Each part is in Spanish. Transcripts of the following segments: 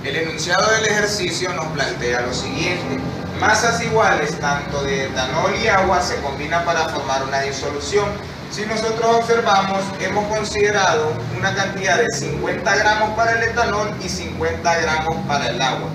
El enunciado del ejercicio nos plantea lo siguiente: masas iguales tanto de etanol y agua se combinan para formar una disolución. Si nosotros observamos, hemos considerado una cantidad de 50 gramos para el etanol y 50 gramos para el agua.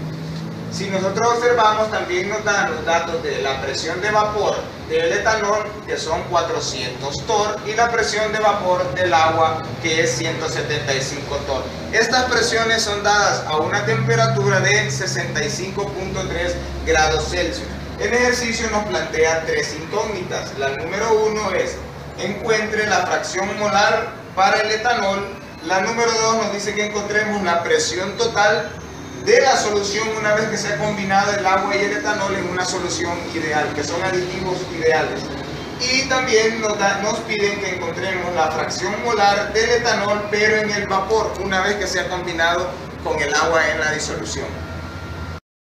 Si nosotros observamos, también nos dan los datos de la presión de vapor del etanol, que son 400 torr, y la presión de vapor del agua, que es 175 torr. Estas presiones son dadas a una temperatura de 65.3 grados Celsius. El ejercicio nos plantea tres incógnitas. La número 1 es: encuentre la fracción molar para el etanol. La número 2 nos dice que encontremos la presión total de la solución una vez que se ha combinado el agua y el etanol en una solución ideal, que son aditivos ideales. Y también nos piden que encontremos la fracción molar del etanol, pero en el vapor, una vez que se ha combinado con el agua en la disolución.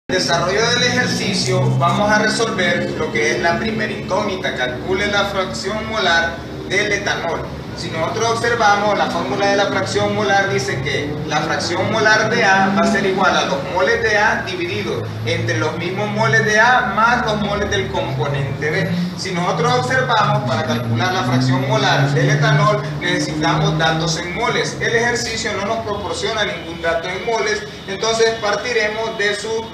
En el desarrollo del ejercicio vamos a resolver lo que es la primera incógnita: calcule la fracción molar del etanol. Si nosotros observamos, la fórmula de la fracción molar dice que la fracción molar de A va a ser igual a los moles de A dividido entre los mismos moles de A más los moles del componente B. Si nosotros observamos, para calcular la fracción molar del etanol necesitamos datos en moles. El ejercicio no nos proporciona ningún dato en moles, entonces partiremos de su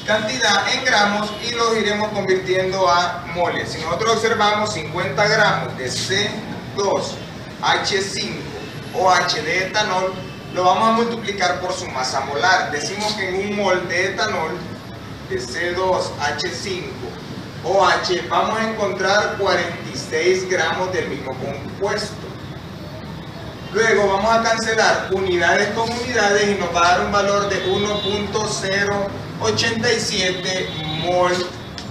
cantidad en gramos y los iremos convirtiendo a moles. Si nosotros observamos 50 gramos de C2H5OH de etanol, lo vamos a multiplicar por su masa molar. Decimos que en un mol de etanol de C2H5OH vamos a encontrar 46 gramos del mismo compuesto. Luego vamos a cancelar unidades con unidades y nos va a dar un valor de 1.087 mol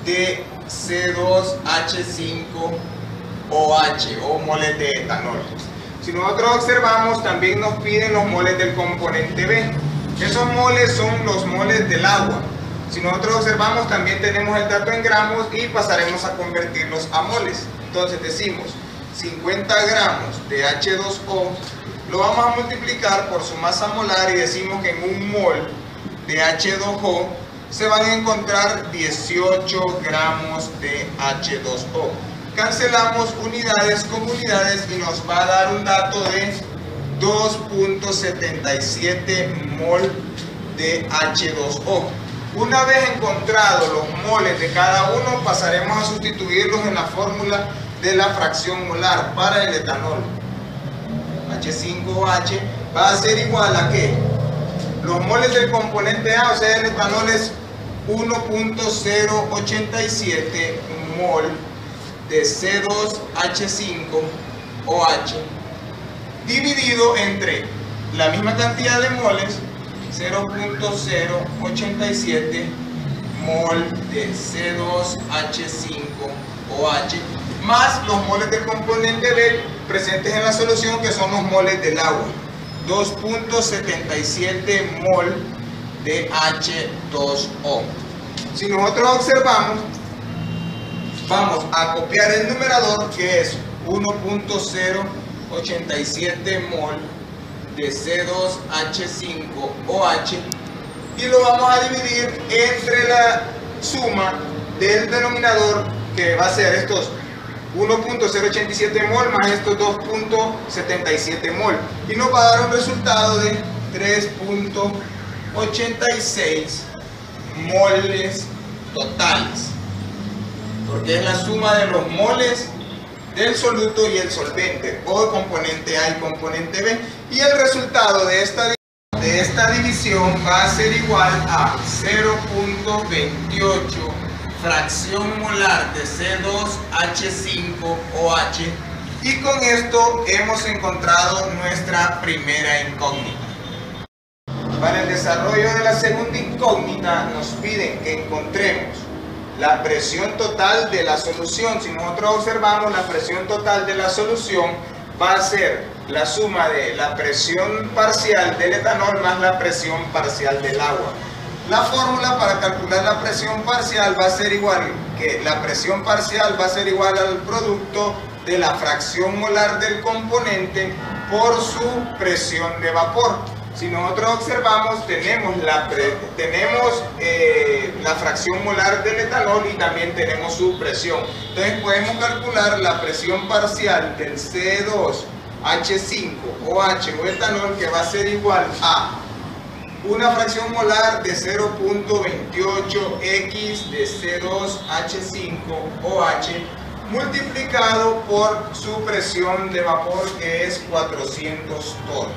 de C2H5OH o moles de etanol. Si nosotros observamos, también nos piden los moles del componente B. Esos moles son los moles del agua. Si nosotros observamos, también tenemos el dato en gramos y pasaremos a convertirlos a moles. Entonces decimos 50 gramos de H2O, lo vamos a multiplicar por su masa molar y decimos que en un mol de H2O se van a encontrar 18 gramos de H2O. Cancelamos unidades con unidades y nos va a dar un dato de 2.77 mol de H2O. Una vez encontrados los moles de cada uno, pasaremos a sustituirlos en la fórmula de la fracción molar para el etanol. H5OH va a ser igual a que los moles del componente A, o sea el etanol, es 1.087 mol de C2H5OH dividido entre la misma cantidad de moles, 0.087 mol de C2H5OH, más los moles del componente B presentes en la solución, que son los moles del agua, 2.77 mol de H2O. Si nosotros observamos, vamos a copiar el numerador, que es 1.087 mol de C2H5OH, y lo vamos a dividir entre la suma del denominador, que va a ser estos 1.087 mol más estos 2.77 mol, y nos va a dar un resultado de 3.86 moles totales, porque es la suma de los moles del soluto y el solvente, o el componente A y componente B, y el resultado de esta división va a ser igual a 0.28 fracción molar de C2H5OH, y con esto hemos encontrado nuestra primera incógnita. Para el desarrollo de la segunda incógnita nos piden que encontremos la presión total de la solución. Si nosotros observamos, la presión total de la solución va a ser la suma de la presión parcial del etanol más la presión parcial del agua. La fórmula para calcular la presión parcial va a ser igual, que la presión parcial va a ser igual al producto de la fracción molar del componente por su presión de vapor. Si nosotros observamos, tenemos la fracción molar del etanol y también tenemos su presión. Entonces podemos calcular la presión parcial del C2H5OH o etanol, que va a ser igual a una fracción molar de 0.28x de C2H5OH multiplicado por su presión de vapor, que es 400 torr.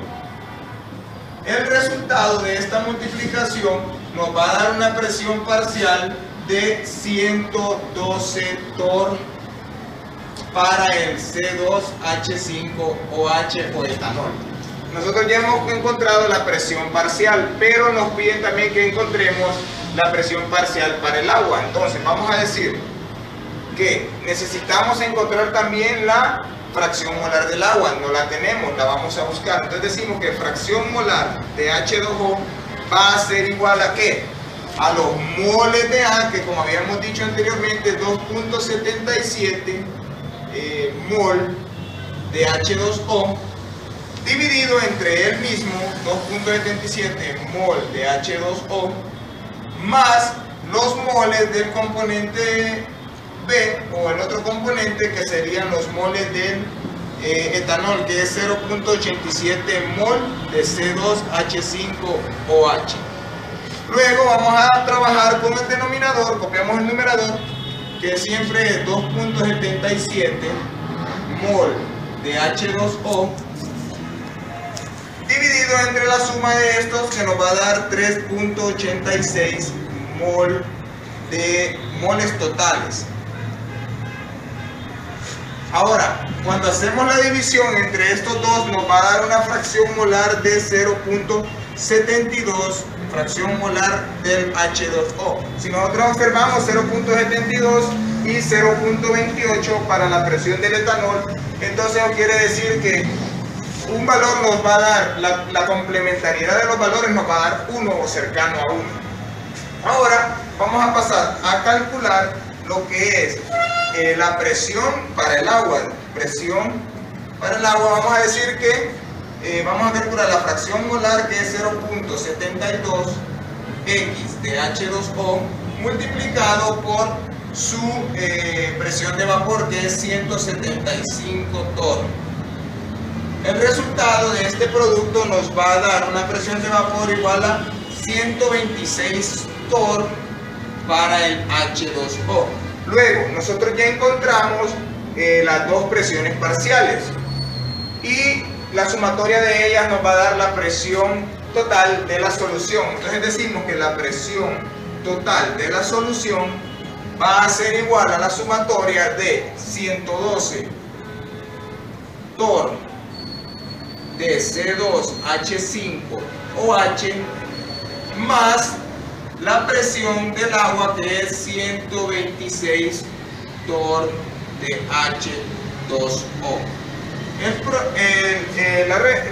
El resultado de esta multiplicación nos va a dar una presión parcial de 112 torr para el C2H5OH o etanol. Nosotros ya hemos encontrado la presión parcial, pero nos piden también que encontremos la presión parcial para el agua. Entonces vamos a decir que necesitamos encontrar también la fracción molar del agua. No la tenemos, la vamos a buscar. Entonces decimos que fracción molar de H2O va a ser igual a ¿qué? A los moles de A, que como habíamos dicho anteriormente, 2.77 mol de H2O dividido entre él mismo, 2.77 mol de H2O, más los moles del componente B, o el otro componente que serían los moles del etanol, que es 0.87 mol de C2H5OH. Luego vamos a trabajar con el denominador, copiamos el numerador, que siempre es 2.77 mol de H2O, dividido entre la suma de estos, que nos va a dar 3.86 mol de moles totales. Ahora, cuando hacemos la división entre estos dos, nos va a dar una fracción molar de 0.72, fracción molar del H2O. Si nosotros observamos 0.72 y 0.28 para la presión del etanol, entonces quiere decir que un valor nos va a dar, la complementariedad de los valores nos va a dar 1 o cercano a 1. Ahora vamos a pasar a calcular lo que es la presión para el agua. Presión para el agua, vamos a decir que vamos a calcular la fracción molar, que es 0.72 x de H2O multiplicado por su presión de vapor, que es 175 torr. El resultado de este producto nos va a dar una presión de vapor igual a 126 torr para el H2O. Luego, nosotros ya encontramos las dos presiones parciales y la sumatoria de ellas nos va a dar la presión total de la solución. Entonces decimos que la presión total de la solución va a ser igual a la sumatoria de 112 torr de C2H5OH más la presión del agua, que es 126 torr de H2O.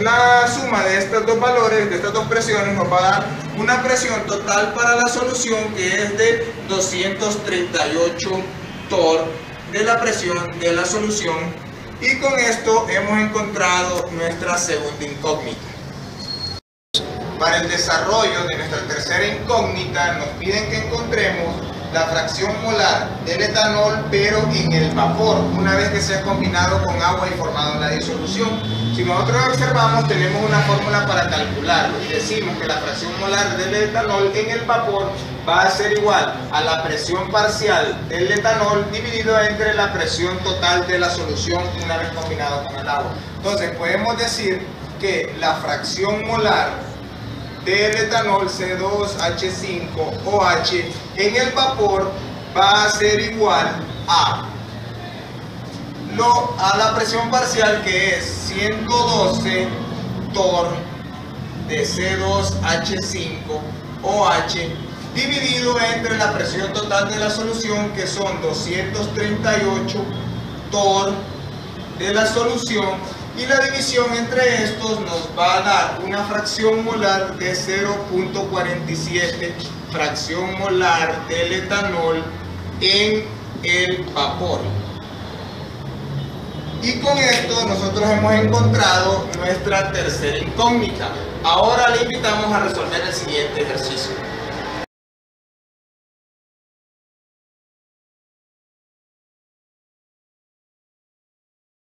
La suma de estos dos valores, de estas dos presiones, nos va a dar una presión total para la solución, que es de 238 torr de la presión de la solución. Y con esto hemos encontrado nuestra segunda incógnita. Para el desarrollo de nuestra tercera incógnita, nos piden que encontremos la fracción molar del etanol, pero en el vapor, una vez que se ha combinado con agua y formado la disolución. Si nosotros observamos, tenemos una fórmula para calcularlo y decimos que la fracción molar del etanol en el vapor va a ser igual a la presión parcial del etanol dividido entre la presión total de la solución una vez combinado con el agua. Entonces podemos decir que la fracción molar del etanol C2H5OH en el vapor va a ser igual a la presión parcial, que es 112 torr de C2H5OH dividido entre la presión total de la solución, que son 238 torr de la solución, y la división entre estos nos va a dar una fracción molar de 0.47 fracción molar del etanol en el vapor. Y con esto nosotros hemos encontrado nuestra tercera incógnita. Ahora le invitamos a resolver el siguiente ejercicio.